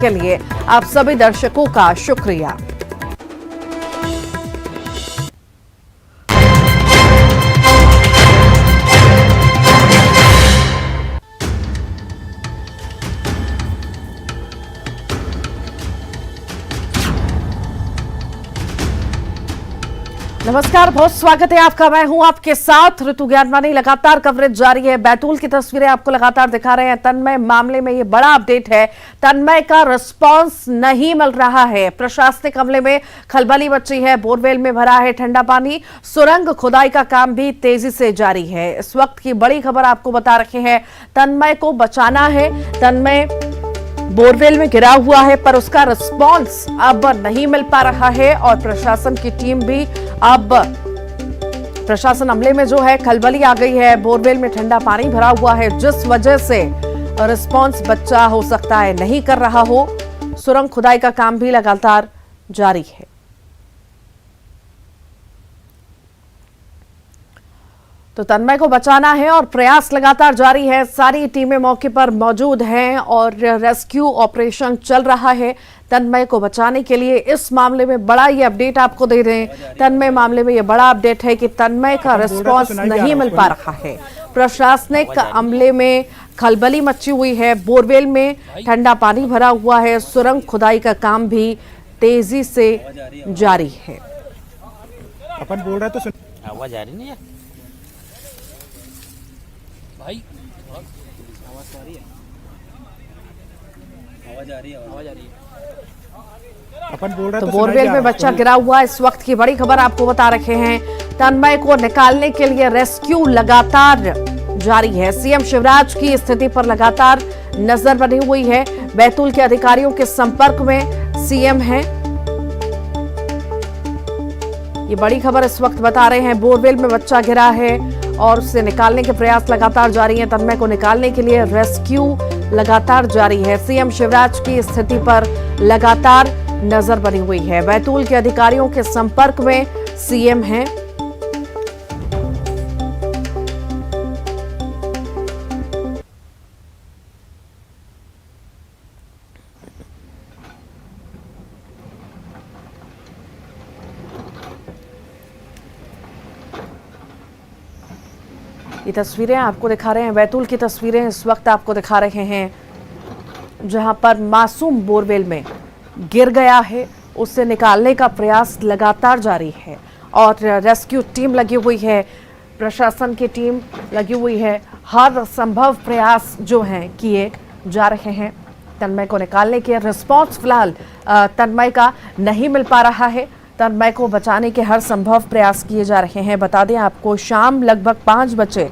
के लिए आप सभी दर्शकों का शुक्रिया। नमस्कार, बहुत स्वागत है आपका। मैं हूं आपके साथ ऋतु ज्ञानवानी। लगातार कवरेज जारी है। बैतूल की तस्वीरें आपको लगातार दिखा रहे हैं। तन्मय मामले में ये बड़ा अपडेट है। तन्मय का रिस्पांस नहीं मिल रहा है। प्रशासनिक अमले में खलबली मची है। बोरवेल में भरा है ठंडा पानी। सुरंग खुदाई का काम भी तेजी से जारी है। इस वक्त की बड़ी खबर आपको बता रखे हैं। तन्मय को बचाना है। तन्मय बोरवेल में गिरा हुआ है, पर उसका रिस्पांस अब नहीं मिल पा रहा है और प्रशासन की टीम भी अब प्रशासन अमले में जो है खलबली आ गई है। बोरवेल में ठंडा पानी भरा हुआ है, जिस वजह से रिस्पांस बच्चा हो सकता है नहीं कर रहा हो। सुरंग खुदाई का काम भी लगातार जारी है। तो तन्मय को बचाना है और प्रयास लगातार जारी है। सारी टीमें मौके पर मौजूद हैं और रेस्क्यू ऑपरेशन चल रहा है तन्मय को बचाने के लिए। इस मामले में बड़ा ये अपडेट आपको दे रहे हैं। तन्मय मामले में ये बड़ा अपडेट है कि तन्मय का रिस्पांस नहीं मिल पा रहा है। प्रशासनिक अमले में खलबली मची हुई है। बोरवेल में ठंडा पानी भरा हुआ है। सुरंग खुदाई का काम भी तेजी से जारी है। अपन बोल रहे तो आवाज आ रही नहीं है भाई? आवाज आ रही है, आवाज आ रही है। अपन बोल रहे तो बोरवेल में बच्चा गिरा हुआ। इस वक्त की बड़ी खबर आपको बता रखे हैं। तन्मय को निकालने के लिए रेस्क्यू लगातार जारी है। सीएम शिवराज की स्थिति पर लगातार नजर बनी हुई है। बैतूल के अधिकारियों के संपर्क में सीएम हैं। ये बड़ी खबर इस वक्त बता रहे हैं। बोरवेल में बच्चा गिरा है और उसे निकालने के प्रयास लगातार जारी हैं। तन्मय को निकालने के लिए रेस्क्यू लगातार जारी है। सीएम शिवराज की स्थिति पर लगातार नजर बनी हुई है। बैतूल के अधिकारियों के संपर्क में सीएम हैं। ये तस्वीरें आपको दिखा रहे हैं। बैतूल की तस्वीरें इस वक्त आपको दिखा रहे हैं, जहां पर मासूम बोरवेल में गिर गया है। उसे निकालने का प्रयास लगातार जारी है और रेस्क्यू टीम लगी हुई है। प्रशासन की टीम लगी हुई है। हर संभव प्रयास जो हैं किए जा रहे हैं तन्मय को निकालने के। रिस्पांस फिलहाल तन्मय का नहीं मिल पा रहा है। तन्मय को बचाने के हर संभव प्रयास किए जा रहे हैं। बता दें आपको, शाम लगभग 5 बजे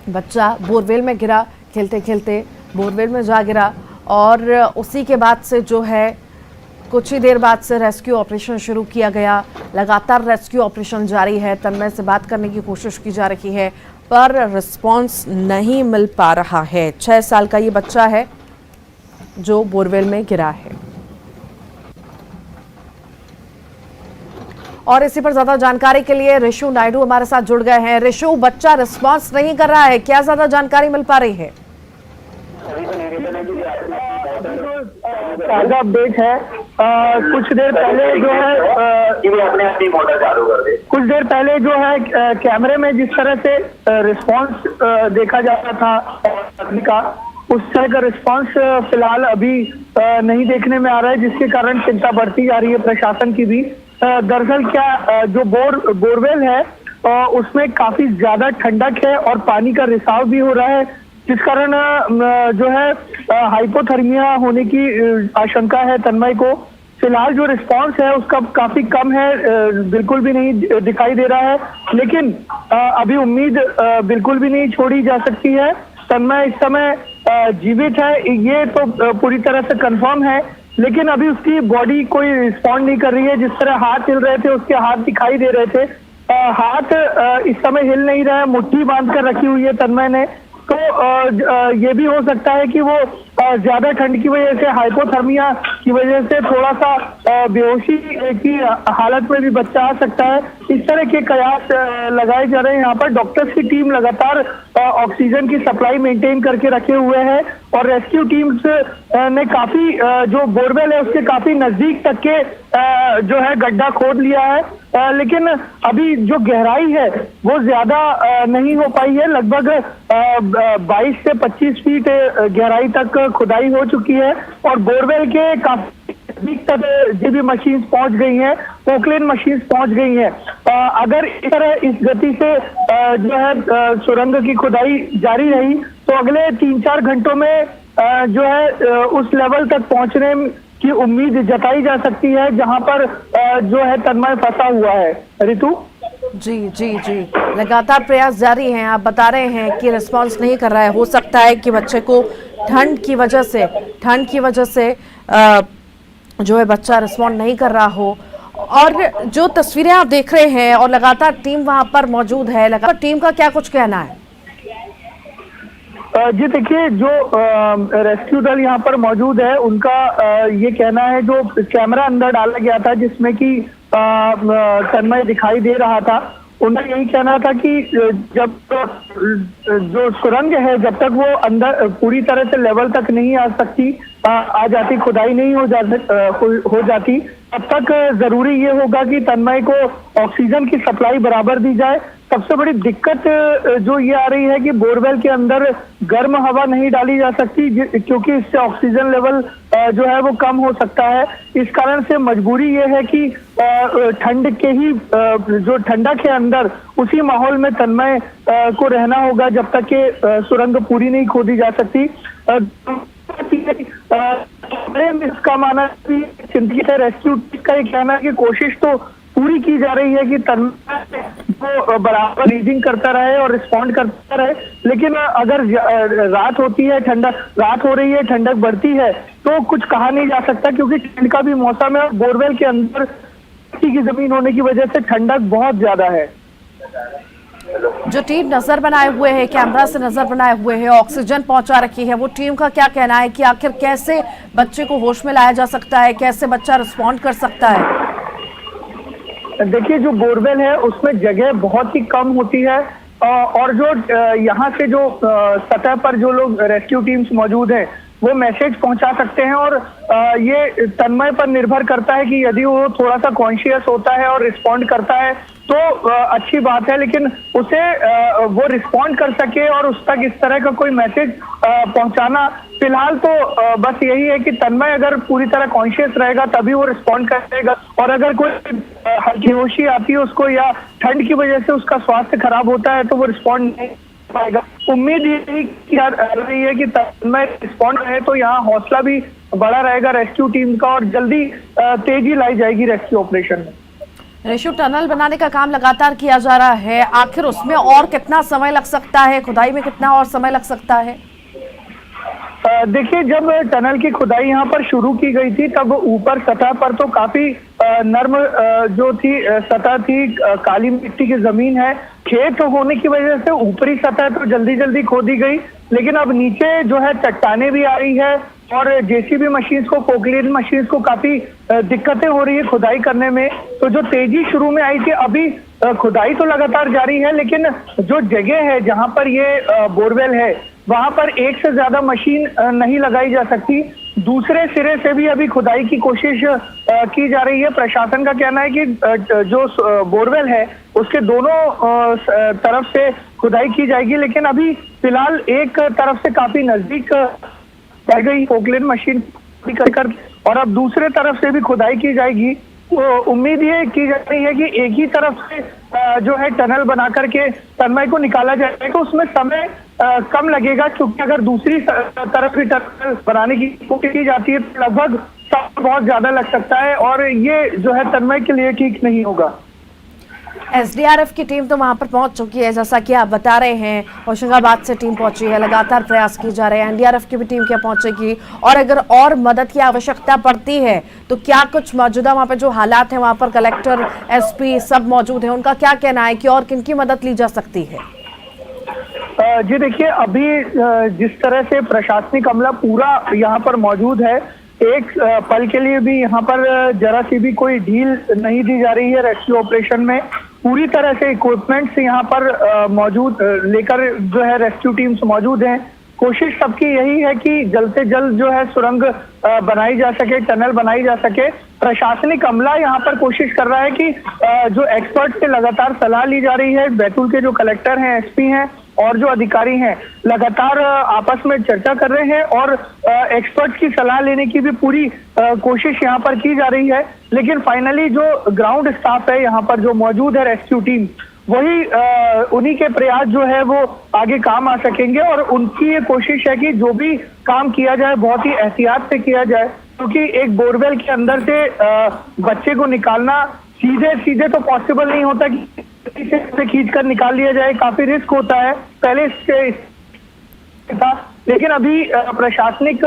बच्चा बोरवेल में गिरा। खेलते खेलते बोरवेल में जा गिरा और उसी के बाद से जो है कुछ ही देर बाद से रेस्क्यू ऑपरेशन शुरू किया गया। लगातार रेस्क्यू ऑपरेशन जारी है। तन्मय से बात करने की कोशिश की जा रही है, पर रिस्पांस नहीं मिल पा रहा है। 6 साल का ये बच्चा है जो बोरवेल में गिरा है। और इसी पर ज्यादा जानकारी के लिए ऋषु नायडू हमारे साथ जुड़ गए हैं। ऋषु, बच्चा रिस्पांस नहीं कर रहा है, क्या ज्यादा जानकारी मिल पा रही है? ताजा अपडेट है। कुछ देर पहले जो है कुछ देर पहले जो है कैमरे में जिस तरह से रिस्पांस देखा जा रहा था का, उस तरह का रिस्पांस फिलहाल अभी नहीं देखने में आ रहा है, जिसके कारण चिंता बढ़ती जा रही है प्रशासन की भी। दरअसल क्या जो बोरवेल है उसमें काफी ज्यादा ठंडक है और पानी का रिसाव भी हो रहा है, जिस कारण जो है हाइपोथर्मिया होने की आशंका है तन्मय को। फिलहाल जो रिस्पांस है उसका काफी कम है, बिल्कुल भी नहीं दिखाई दे रहा है, लेकिन अभी उम्मीद बिल्कुल भी नहीं छोड़ी जा सकती है। तन्मय इस समय जीवित है, ये तो पूरी तरह से कंफर्म है, लेकिन अभी उसकी बॉडी कोई रिस्पॉन्ड नहीं कर रही है। जिस तरह हाथ हिल रहे थे, उसके हाथ दिखाई दे रहे थे, हाथ इस समय हिल नहीं रहा है, मुट्ठी बांध कर रखी हुई है तन्मय ने। तो ये भी हो सकता है कि वो ज्यादा ठंड की वजह से, हाइपोथर्मिया की वजह से थोड़ा सा बेहोशी की हालत में भी बच्चा आ सकता है। इस तरह के कयास लगाए जा रहे हैं। यहाँ पर डॉक्टर्स की टीम लगातार ऑक्सीजन की सप्लाई मेंटेन करके रखे हुए हैं और रेस्क्यू टीम्स ने काफी जो बोरवेल है उसके काफी नजदीक तक के जो है गड्ढा खोद लिया है, लेकिन अभी जो गहराई है वो ज्यादा नहीं हो पाई है। लगभग 22 से 25 फीट गहराई तक खुदाई हो चुकी है और बोरवेल के काफी नजदीक तक जेबी मशीन पहुंच गई हैं, पोकलेन मशीन पहुंच गई हैं। अगर इस तरह इस गति से जो है सुरंग की खुदाई जारी रही तो अगले 3-4 घंटों में जो है उस लेवल तक पहुंचने की उम्मीद जताई जा सकती है जहां पर जो है तन्मय फंसा हुआ है। ऋतु जी जी जी, लगातार प्रयास जारी हैं। आप बता रहे हैं कि रिस्पांस नहीं कर रहा है। हो सकता है कि बच्चे को ठंड की वजह से जो है बच्चा रिस्पॉन्ड नहीं कर रहा हो। और जो तस्वीरें आप देख रहे हैं और लगातार टीम वहां पर मौजूद है, लगातार टीम का क्या कुछ कहना है? जी देखिए, जो रेस्क्यू दल यहाँ पर मौजूद है उनका ये कहना है, जो कैमरा अंदर डाला गया था जिसमें कि तन्मय दिखाई दे रहा था, उनका यही कहना था कि जब जो सुरंग है जब तक वो अंदर पूरी तरह से लेवल तक नहीं आ जाती, खुदाई नहीं हो जाती, तब तक जरूरी ये होगा कि तन्मय को ऑक्सीजन की सप्लाई बराबर दी जाए। सबसे बड़ी दिक्कत जो ये आ रही है कि बोरवेल के अंदर गर्म हवा नहीं डाली जा सकती क्योंकि इससे ऑक्सीजन लेवल जो है वो कम हो सकता है। इस कारण से मजबूरी ये है कि ठंड के ही जो ठंडा के अंदर उसी माहौल में तन्मय को रहना होगा जब तक कि सुरंग पूरी नहीं खोदी जा सकती। इसका माना कि चिंतित है रेस्क्यू का ये कहना है कि कोशिश तो पूरी की जा रही है कि तन्मय को बराबर रीडिंग करता रहे और रिस्पॉन्ड करता रहे, लेकिन अगर रात हो रही है, ठंडक बढ़ती है तो कुछ कहा नहीं जा सकता क्योंकि ठंड का भी मौसम है और बोरवेल के अंदर की जमीन होने की वजह से ठंडक बहुत ज्यादा है। जो टीम नजर बनाए हुए है, कैमरा से नजर बनाए हुए है, ऑक्सीजन पहुंचा रखी है, वो टीम का क्या कहना है कि आखिर कैसे बच्चे को होश में लाया जा सकता है, कैसे बच्चा रिस्पॉन्ड कर सकता है? देखिए, जो बोरवेल है उसमें जगह बहुत ही कम होती है और जो यहाँ से जो सतह पर जो लोग रेस्क्यू टीम्स मौजूद हैं वो मैसेज पहुंचा सकते हैं और ये तन्मय पर निर्भर करता है कि यदि वो थोड़ा सा कॉन्शियस होता है और रिस्पॉन्ड करता है तो अच्छी बात है, लेकिन उसे वो रिस्पॉन्ड कर सके और उस तक इस तरह का कोई मैसेज पहुंचाना, फिलहाल तो बस यही है कि तन्मय अगर पूरी तरह कॉन्शियस रहेगा तभी वो रिस्पॉन्ड करेगा और अगर कोई हल्की होशी आती है उसको या ठंड की वजह से उसका स्वास्थ्य खराब होता है तो वो रिस्पॉन्ड नहीं पाएगा। उम्मीद यही की जा रही है कि तन्मय रिस्पॉन्ड रहे तो यहाँ हौसला भी बड़ा रहेगा रेस्क्यू टीम का और जल्दी तेजी लाई जाएगी रेस्क्यू ऑपरेशन में। रेस्क्यू टनल बनाने का काम लगातार किया जा रहा है, आखिर उसमें और कितना समय लग सकता है, खुदाई में कितना और समय लग सकता है? देखिए, जब टनल की खुदाई यहाँ पर शुरू की गई थी तब ऊपर सतह पर तो काफी नर्म जो थी सतह थी, काली मिट्टी की जमीन है, खेत होने की वजह से ऊपरी सतह तो जल्दी खोदी गई, लेकिन अब नीचे जो है चट्टाने भी आ रही है और जेसीबी मशीन्स को, पोकलेन मशीन्स को काफी दिक्कतें हो रही है खुदाई करने में। तो जो तेजी शुरू में आई थी, अभी खुदाई तो लगातार जारी है, लेकिन जो जगह है जहां पर ये बोरवेल है वहां पर एक से ज्यादा मशीन नहीं लगाई जा सकती। दूसरे सिरे से भी अभी खुदाई की कोशिश की जा रही है। प्रशासन का कहना है कि जो बोरवेल है उसके दोनों तरफ से खुदाई की जाएगी, लेकिन अभी फिलहाल एक तरफ से काफी नजदीक रह गई पोकलेन मशीन कर और अब दूसरे तरफ से भी खुदाई की जाएगी। तो उम्मीद ये की जा रही है कि एक ही तरफ से जो है टनल बना करके तन्मय को निकाला जाएगा, उसमें समय कम लगेगा क्योंकि अगर दूसरी तरफ भी टनल बनाने की कोशिश की जाती है तो लगभग समय बहुत ज्यादा लग सकता है और ये जो है तन्मय के लिए ठीक नहीं होगा। एसडीआरएफ की टीम तो वहां पर पहुंच चुकी है, जैसा कि आप बता रहे हैं, होशंगाबाद से टीम पहुंची है, लगातार प्रयास किए जा रहे हैं। एनडीआरएफ की भी टीम क्या पहुंचेगी और अगर और मदद की आवश्यकता पड़ती है तो क्या कुछ मौजूदा वहां पर जो हालात हैं, वहां पर कलेक्टर, एसपी सब मौजूद हैं, उनका क्या कहना है कि और किन की मदद ली जा सकती है? जी देखिए, अभी जिस तरह से प्रशासनिक अमला पूरा यहाँ पर मौजूद है, एक पल के लिए भी यहाँ पर जरा सी भी कोई ढील नहीं दी जा रही है रेस्क्यू ऑपरेशन में। पूरी तरह से इक्विपमेंट्स यहाँ पर मौजूद लेकर जो है रेस्क्यू टीम्स मौजूद हैं। कोशिश सबकी यही है कि जल्द से जल्द जो है सुरंग बनाई जा सके, टनल बनाई जा सके। प्रशासनिक अमला यहाँ पर कोशिश कर रहा है कि जो एक्सपर्ट से लगातार सलाह ली जा रही है। बैतूल के जो कलेक्टर हैं, एसपी हैं और जो अधिकारी हैं लगातार आपस में चर्चा कर रहे हैं और एक्सपर्ट की सलाह लेने की भी पूरी कोशिश यहाँ पर की जा रही है। लेकिन फाइनली जो ग्राउंड स्टाफ है यहाँ पर जो मौजूद है, रेस्क्यू टीम, वही उन्हीं के प्रयास जो है वो आगे काम आ सकेंगे। और उनकी ये कोशिश है कि जो भी काम किया जाए बहुत ही एहतियात से किया जाए, क्योंकि एक बोरवेल के अंदर से बच्चे को निकालना सीधे सीधे तो पॉसिबल नहीं होता कि से खींच कर निकाल लिया जाए, काफी रिस्क होता है। पहले इससे था, लेकिन अभी प्रशासनिक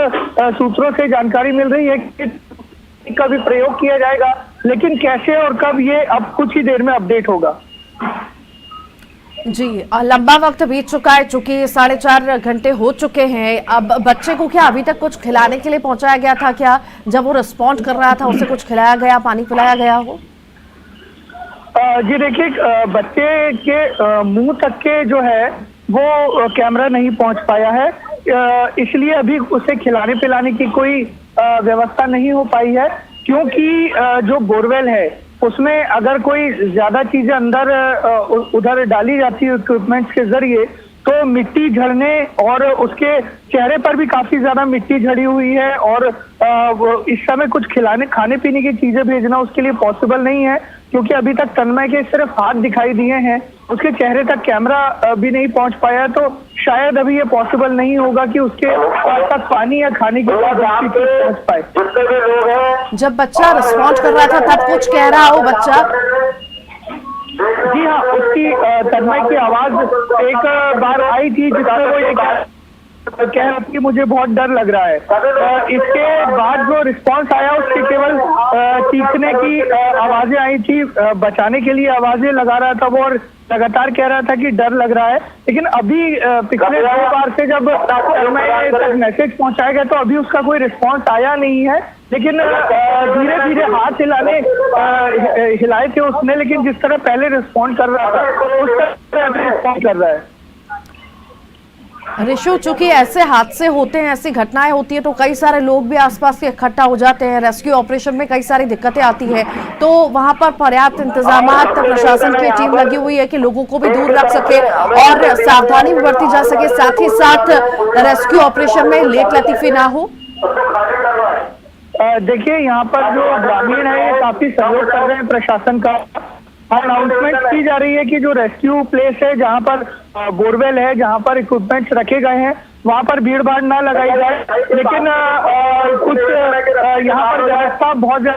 सूत्रों से जानकारी मिल रही है कि का भी प्रयोग किया जाएगा, लेकिन कैसे और कब ये अब कुछ ही देर में अपडेट होगा। जी, लंबा वक्त बीत चुका है, चूंकि 4.5 घंटे हो चुके हैं। अब बच्चे को क्या अभी तक कुछ खिलाने के लिए पहुंचाया गया था क्या? जब वो रिस्पॉन्ड कर रहा था उसे कुछ खिलाया गया, पानी पिलाया गया हो? जी देखिए, बच्चे के मुंह तक के जो है वो कैमरा नहीं पहुंच पाया है, इसलिए अभी उसे खिलाने पिलाने की कोई व्यवस्था नहीं हो पाई है। क्योंकि जो बोरवेल है उसमें अगर कोई ज्यादा चीजें अंदर उधर डाली जाती है इक्विपमेंट्स के जरिए, तो मिट्टी झड़ने और उसके चेहरे पर भी काफी ज्यादा मिट्टी झड़ी हुई है। और इस समय कुछ खाने पीने की चीजें भेजना उसके लिए पॉसिबल नहीं है, क्योंकि अभी तक तन्मय के सिर्फ हाथ दिखाई दिए हैं, उसके चेहरे तक कैमरा भी नहीं पहुंच पाया। तो शायद अभी ये पॉसिबल नहीं होगा कि उसके तक पानी या खाने की पहुंच पाए। जब बच्चा रिस्पॉन्ड कर रहा था तब कुछ कह रहा हो बच्चा? जी हाँ, उसकी तन्मय की आवाज एक बार आई थी जिसमें वो ये कह रहा कि मुझे बहुत डर लग रहा है। इसके बाद जो रिस्पांस आया उसके केवल चीखने की आवाजें आई थी, बचाने के लिए आवाजें लगा रहा था वो और लगातार कह रहा था कि डर लग रहा है। लेकिन अभी पिछले 2 बार से जब तक मैसेज पहुंचाया गया तो अभी उसका कोई रिस्पांस आया नहीं है। लेकिन धीरे धीरे हाथ हिलाए थे उसने, लेकिन जिस तरह पहले रिस्पॉन्ड कर रहा था उस तरह अभी रिस्पॉन्ड कर रहा है। ऋषु, चूंकि ऐसे हादसे होते हैं, ऐसी घटनाएं होती है तो कई सारे लोग भी आसपास के इकट्ठा हो जाते हैं। रेस्क्यू ऑपरेशन में कई सारी दिक्कतें आती है, तो वहां पर पर्याप्त इंतजाम प्रशासन की टीम लगी हुई है कि लोगों को भी दूर रख सके और सावधानी भी बरती जा सके, साथ ही साथ रेस्क्यू ऑपरेशन में लेट लतीफी ना हो। देखिए, यहाँ पर जो ग्रामीण है ये काफी सहयोग कर रहे हैं प्रशासन का। अनाउंसमेंट की जा रही है कि जो रेस्क्यू प्लेस है, जहाँ पर बोरवेल है, जहाँ पर इक्विपमेंट्स रखे गए हैं, वहाँ पर भीड़ भाड़ ना लगाई जाए। लेकिन कुछ यहाँ पर व्यवस्था बहुत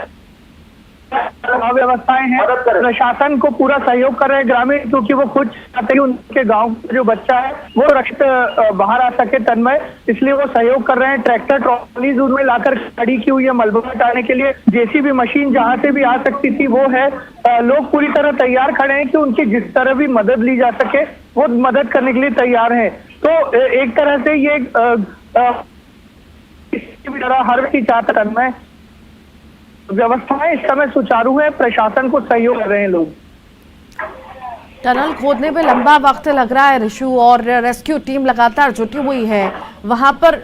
अव्यवस्थाएं हैं। प्रशासन को पूरा सहयोग कर रहे हैं ग्रामीण, क्योंकि वो खुद चाहते हैं उनके गांव का जो बच्चा है वो सुरक्षित बाहर आ सके तन्मय, इसलिए वो सहयोग कर रहे हैं। ट्रैक्टर ट्रॉलीज उनमें लाकर खड़ी की हुई है मलबा हटाने के लिए। जेसीबी मशीन जहां से भी आ सकती थी वो है। लोग पूरी तरह तैयार खड़े हैं कि उनकी जिस तरह भी मदद ली जा सके वो मदद करने के लिए तैयार है। तो एक तरह से ये हर व्यक्ति चाहता तन्मय व्यवस्थाएं इस समय सुचारू है, प्रशासन को सहयोग कर रहे हैं लोग। टनल खोदने में लंबा वक्त लग रहा है ऋषु, और रेस्क्यू टीम लगातार जुटी हुई है वहां पर।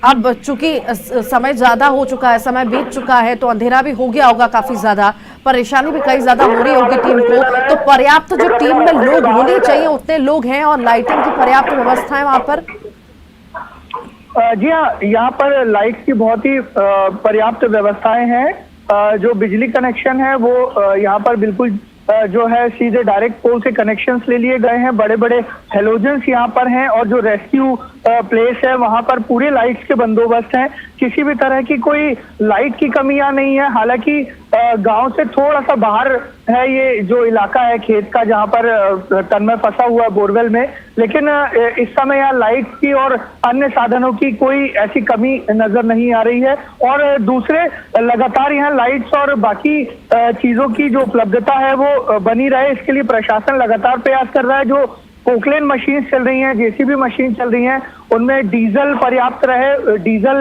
अब चूंकि समय ज्यादा हो चुका है, समय बीत चुका है, तो अंधेरा भी हो गया होगा, काफी ज्यादा परेशानी भी कई ज्यादा हो रही होगी टीम को। तो पर्याप्त जो टीम में लोग होने चाहिए उतने लोग हैं और लाइटिंग की पर्याप्त व्यवस्था है वहां पर? जी हाँ, यहाँ पर लाइट की बहुत ही पर्याप्त व्यवस्थाएं हैं। जो बिजली कनेक्शन है वो यहाँ पर बिल्कुल जो है सीधे डायरेक्ट पोल से कनेक्शंस ले लिए गए हैं। बड़े बड़े हेलोजेंस यहाँ पर हैं और जो रेस्क्यू प्लेस है वहाँ पर पूरे लाइट्स के बंदोबस्त हैं। किसी भी तरह की कोई लाइट की कमियां नहीं है। हालांकि गांव से थोड़ा सा बाहर है ये जो इलाका है खेत का, जहाँ पर तन्मय फंसा हुआ है बोरवेल में, लेकिन इस समय यहाँ लाइट की और अन्य साधनों की कोई ऐसी कमी नजर नहीं आ रही है। और दूसरे लगातार यहाँ लाइट्स और बाकी चीजों की जो उपलब्धता है वो बनी रहे, इसके लिए प्रशासन लगातार प्रयास कर रहा है। जो पोकलेन मशीन चल रही हैं, जेसीबी मशीन चल रही हैं, उनमें डीजल पर्याप्त रहे। डीजल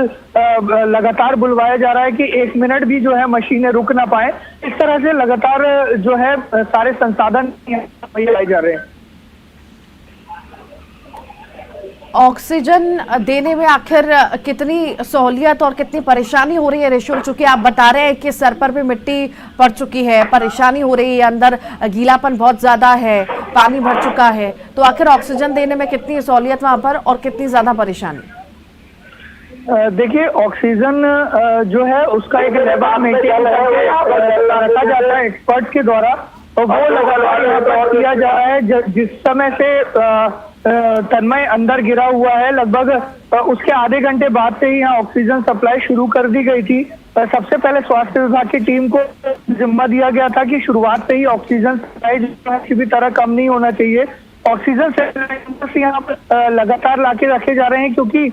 लगातार बुलवाया जा रहा है कि 1 मिनट भी जो है मशीनें रुक ना पाए। इस तरह से लगातार जो है सारे संसाधन लाए जा रहे हैं। ऑक्सीजन देने में आखिर कितनी सहूलियत और कितनी परेशानी हो रही है ऋषु? चूंकि आप बता रहे हैं कि सर पर भी मिट्टी पड़ चुकी है, परेशानी हो रही है, अंदर गीलापन बहुत ज्यादा है, पानी भर चुका है, तो आखिर ऑक्सीजन देने में कितनी सहूलियत वहां पर और कितनी ज्यादा परेशानी? देखिए, ऑक्सीजन जो है उसका एक लेवल मेंटेन रखा जाता है एक्सपर्ट के द्वारा, और वो लगातार यहाँ पर किया जा रहा है। जिस समय से तन्मय अंदर गिरा हुआ है, लगभग उसके आधे घंटे बाद से ही यहाँ ऑक्सीजन सप्लाई शुरू कर दी गई थी। सबसे पहले स्वास्थ्य विभाग की टीम को जिम्मा दिया गया था कि शुरुआत से ही ऑक्सीजन सप्लाई जो है किसी भी तरह कम नहीं होना चाहिए। ऑक्सीजन सिलेंडर्स यहाँ पर लगातार लाके रखे जा रहे हैं, क्योंकि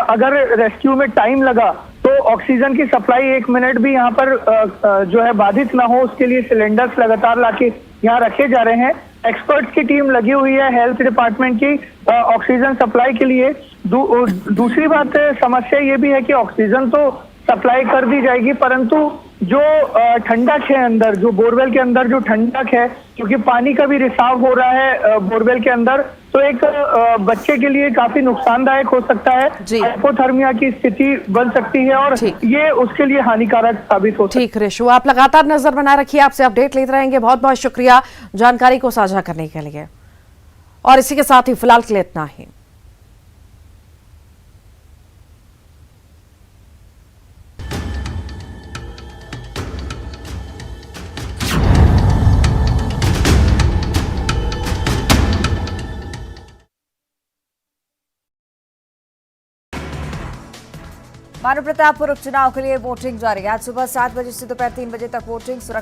अगर रेस्क्यू में टाइम लगा तो ऑक्सीजन की सप्लाई 1 मिनट भी यहाँ पर जो है बाधित ना हो, उसके लिए सिलेंडर्स लगातार लाके यहाँ रखे जा रहे हैं। एक्सपर्ट्स की टीम लगी हुई है हेल्थ डिपार्टमेंट की ऑक्सीजन सप्लाई के लिए। दूसरी बात, समस्या ये भी है कि ऑक्सीजन तो सप्लाई कर दी जाएगी, परंतु जो ठंडक है अंदर, जो बोरवेल के अंदर जो ठंडक है, क्योंकि पानी का भी रिसाव हो रहा है बोरवेल के अंदर, तो एक बच्चे के लिए काफी नुकसानदायक हो सकता है। हाइपोथर्मिया की स्थिति बन सकती है और ये उसके लिए हानिकारक साबित हो सकता है। ठीक ऋषु, आप लगातार नजर बनाए रखिए, आपसे अपडेट लेते रहेंगे। बहुत बहुत शुक्रिया जानकारी को साझा करने के लिए। और इसी के साथ ही फिलहाल के लिए इतना ही। मानव प्रतापपुर उपचुनाव के लिए वोटिंग जारी। आज सुबह 7 बजे से दोपहर 3 बजे तक वोटिंग सुरक्षा